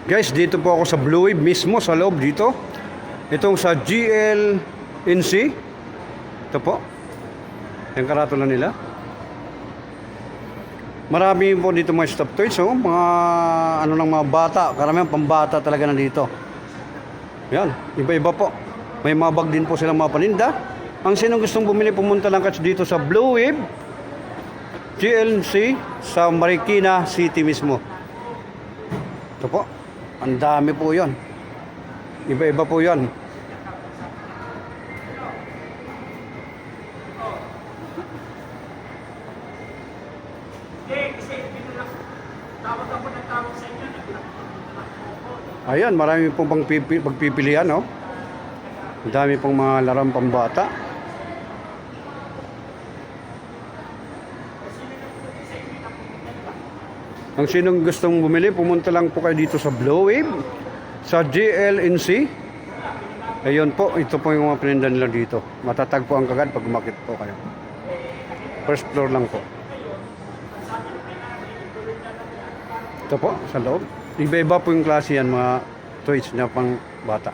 Guys, dito po ako sa Blue Wave mismo sa loob dito. Itong sa GLNC. Ito po. Yung karatula nila. Marami po dito mga stop toys, oh. Mga ano lang, mga bata. Karamihan pambata talaga nandito. Yan, iba-iba po. May mga bag din po silang mga paninda. Ang sinong gustong bumili, pumunta lang kasi dito sa Blue Wave GLNC sa Marikina City mismo. Ito po. Ang dami po yon. Iba-iba po yan. Ayan, marami pong pagpipilian, no? Ang dami pong mga larang pambata. Ang sinong gustong bumili, pumunta lang po kayo dito sa Blue Wave, sa GLNC. Ayun po, ito po yung mga paninda nila dito. Matatagpuan kagad pag umakit po kayo. First floor lang po. Ito po, sa loob. Iba-iba po yung klase yan, mga toys na pang bata.